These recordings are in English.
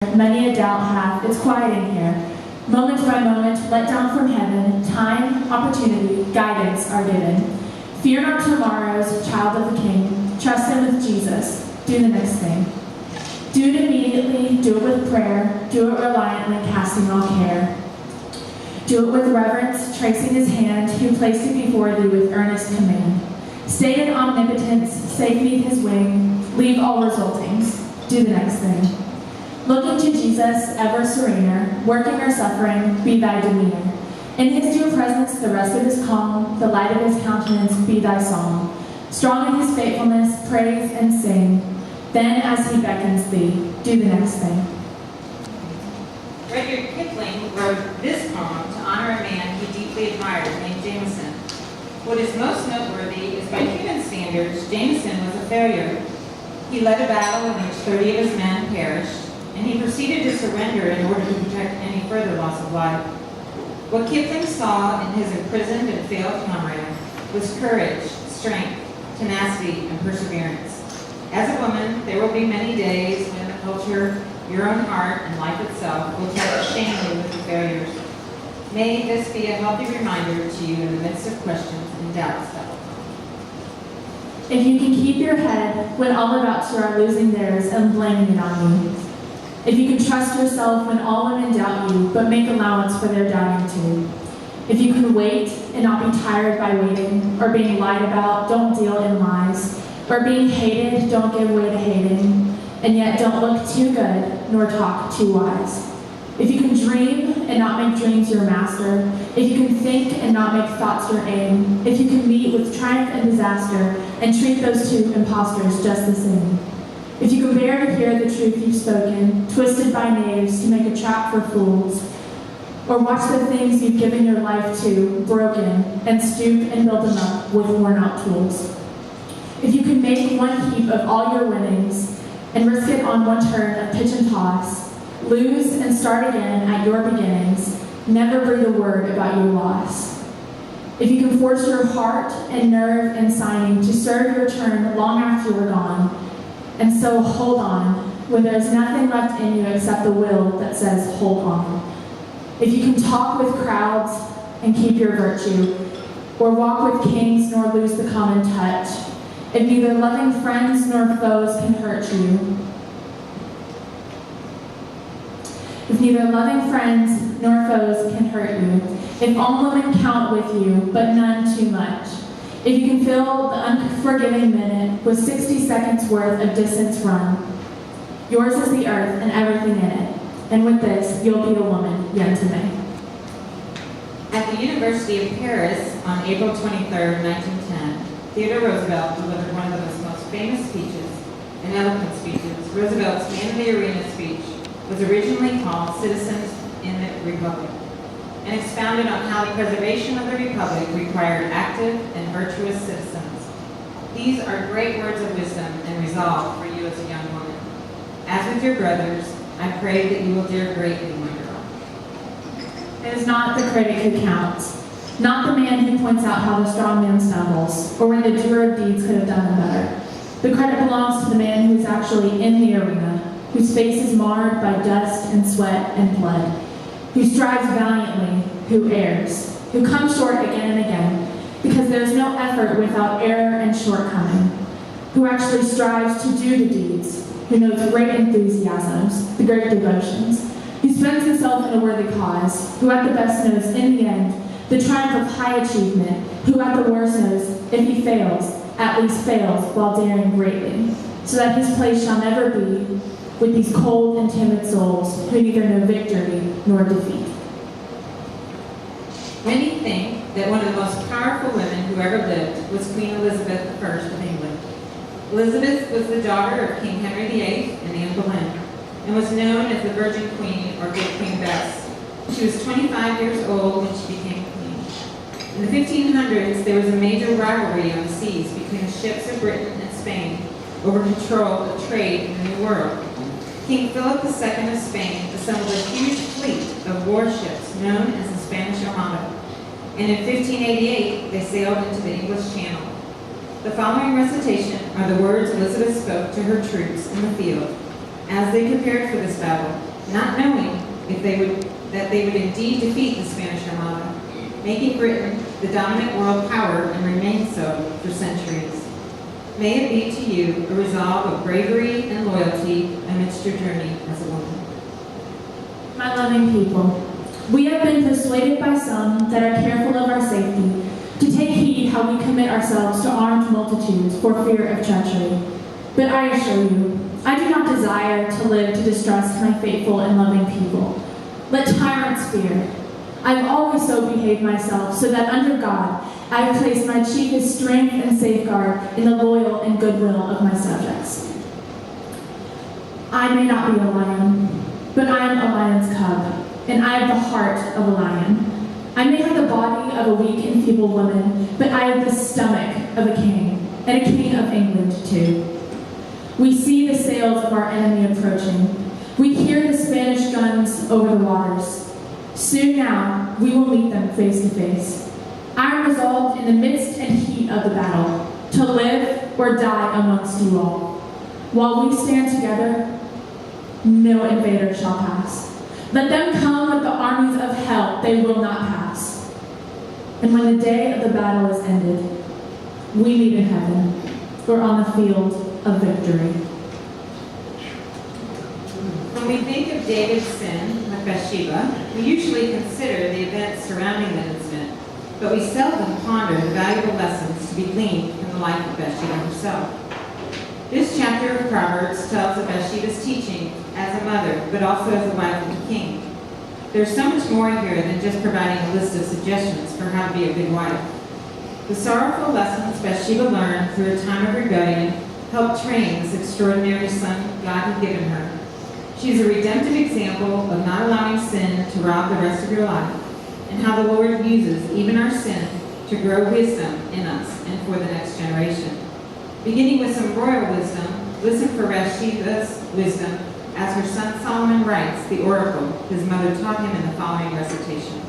Many a doubt hath its quiet in here. Moment by moment, let down from heaven, time, opportunity, guidance are given. Fear not tomorrow's child of the King. Trust him with Jesus. Do the next thing. Do it immediately, do it with prayer, do it reliantly, casting all care. Do it with reverence, tracing his hand, who placed it before thee with earnest command. Stay in omnipotence, safe beneath his wing, leave all resultings. Do the next thing. Looking to Jesus, ever serener, working or suffering, be thy demeanor. In his dear presence, the rest of his calm, the light of his countenance, be thy song. Strong in his faithfulness, praise and sing. Then, as he beckons thee, do the next thing. Rudyard Kipling wrote this poem to honor a man he deeply admired named Jameson. What is most noteworthy is by human standards, Jameson was a failure. He led a battle in which 30 of his men perished, and he proceeded to surrender in order to protect any further loss of life. What Kipling saw in his imprisoned and failed comrade was courage, strength, tenacity, and perseverance. As a woman, there will be many days when the culture, your own heart, and life itself will take shamefully with your failures. May this be a healthy reminder to you in the midst of questions and doubts that will come. If you can keep your head when all about you are losing theirs and blaming it on you. If you can trust yourself when all women doubt you, but make allowance for their doubting too. If you can wait and not be tired by waiting, or being lied about, don't deal in lies, or being hated, don't give way to hating, and yet don't look too good, nor talk too wise. If you can dream and not make dreams your master, if you can think and not make thoughts your aim, if you can meet with triumph and disaster, and treat those two impostors just the same. If you can bear to hear the truth you've spoken, twisted by knaves to make a trap for fools, or watch the things you've given your life to broken, and stoop and build them up with worn-out tools. If you can make one heap of all your winnings, and risk it on one turn of pitch and toss, lose and start again at your beginnings, never breathe a word about your loss. If you can force your heart and nerve and signing to serve your turn long after you're gone, and so hold on when there's nothing left in you except the will that says hold on. If you can talk with crowds and keep your virtue, or walk with kings nor lose the common touch, if neither loving friends nor foes can hurt you, if neither loving friends nor foes can hurt you, if all women count with you, but none too much, if you can fill the unforgiving minute with 60 seconds worth of distance run, yours is the earth and everything in it, and with this, you'll be a woman yet to make. At the University of Paris on April 23, 1910, Theodore Roosevelt delivered one of the most famous speeches and eloquent speeches. Roosevelt's Man of the Arena speech was originally called Citizens in the Republic, and expounded on how the preservation of the Republic required active and virtuous citizens. These are great words of wisdom and resolve for you as a young woman. As with your brothers, I pray that you will dare greatly, my girl. It is not the critic who counts, not the man who points out how the strong man stumbles, or when the doer of deeds could have done them better. The credit belongs to the man who is actually in the arena, whose face is marred by dust and sweat and blood, who strives valiantly, who errs, who comes short again and again, because there is no effort without error and shortcoming, who actually strives to do the deeds, who knows great enthusiasms, the great devotions, who spends himself in a worthy cause, who at the best knows, in the end, the triumph of high achievement, who at the worst knows, if he fails, at least fails while daring greatly, so that his place shall never be with these cold and timid souls who neither know victory nor defeat. Many think that one of the most powerful women who ever lived was Queen Elizabeth I of England. Elizabeth was the daughter of King Henry VIII and Anne Boleyn, and was known as the Virgin Queen or Good Queen Bess. She was 25 years old when she became queen. In the 1500s, there was a major rivalry on the seas between the ships of Britain and Spain over control of trade in the New World. King Philip II of Spain assembled a huge fleet of warships known as the Spanish Armada, and in 1588 they sailed into the English Channel. The following recitation are the words Elizabeth spoke to her troops in the field as they prepared for this battle not knowing that they would indeed defeat the Spanish Armada, making Britain the dominant world power and remain so for centuries. May it be to you a resolve of bravery and loyalty amidst your journey as a woman. My loving people, we have been persuaded by some that are careful of our safety to take heed how we commit ourselves to armed multitudes for fear of treachery. But I assure you, I do not desire to live to distrust my faithful and loving people. Let tyrants fear. I have always so behaved myself, so that under God I have placed my chiefest strength and safeguard in the loyal and goodwill of my subjects. I may not be a lion, but I am a lion's cub, and I have the heart of a lion. I may have the body of a weak and feeble woman, but I have the stomach of a king, and a king of England too. We see the sails of our enemy approaching. We hear the Spanish guns over the waters. Soon now, we will meet them face to face. I am resolved in the midst and heat of the battle to live or die amongst you all. While we stand together, no invader shall pass. Let them come with the armies of hell, they will not pass. And when the day of the battle is ended, we meet in heaven or on the field of victory. When we think of David's sin with Bathsheba, we usually consider the events surrounding the incident, but we seldom ponder the valuable lessons to be gleaned from the life of Bathsheba herself. This chapter of Proverbs tells of Bathsheba's teaching as a mother, but also as a wife of the king. There's so much more here than just providing a list of suggestions for how to be a good wife. The sorrowful lessons Bathsheba learned through a time of rebellion helped train this extraordinary son God had given her. She is a redemptive example of not allowing sin to rob the rest of your life, and how the Lord uses even our sin to grow wisdom in us and for the next generation. Beginning with some royal wisdom, listen for Bathsheba's wisdom as her son Solomon writes the oracle his mother taught him in the following recitation.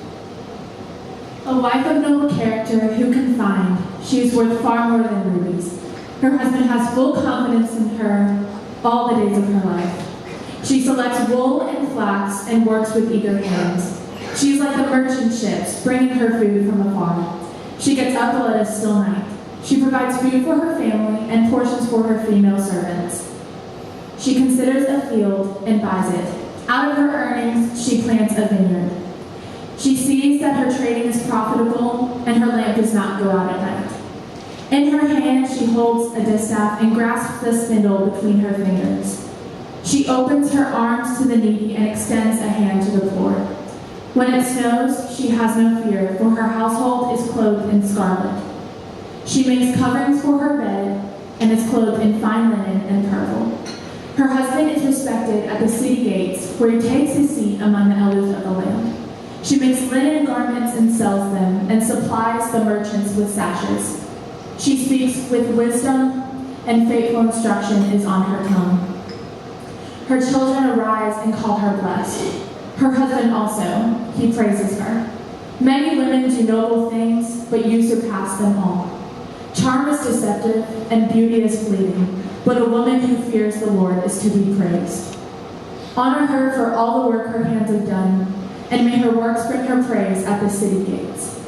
A wife of noble character who can find, she is worth far more than rubies. Her husband has full confidence in her all the days of her life. She selects wool and flax and works with eager hands. She is like the merchant ships, bringing her food from afar. She gets up to let a still night. She provides food for her family and portions for her female servants. She considers a field and buys it. Out of her earnings, she plants a vineyard. She sees that her trading is profitable and her lamp does not go out at night. In her hand, she holds a distaff and grasps the spindle between her fingers. She opens her arms to the needy and extends a hand to the poor. When it snows, she has no fear, for her household is clothed in scarlet. She makes coverings for her bed and is clothed in fine linen and purple. Her husband is respected at the city gates, where he takes his seat among the elders of the land. She makes linen garments and sells them, and supplies the merchants with sashes. She speaks with wisdom, and faithful instruction is on her tongue. Her children arise and call her blessed. Her husband also, he praises her. Many women do noble things, but you surpass them all. Charm is deceptive, and beauty is fleeting, but a woman who fears the Lord is to be praised. Honor her for all the work her hands have done, and may her works bring her praise at the city gates.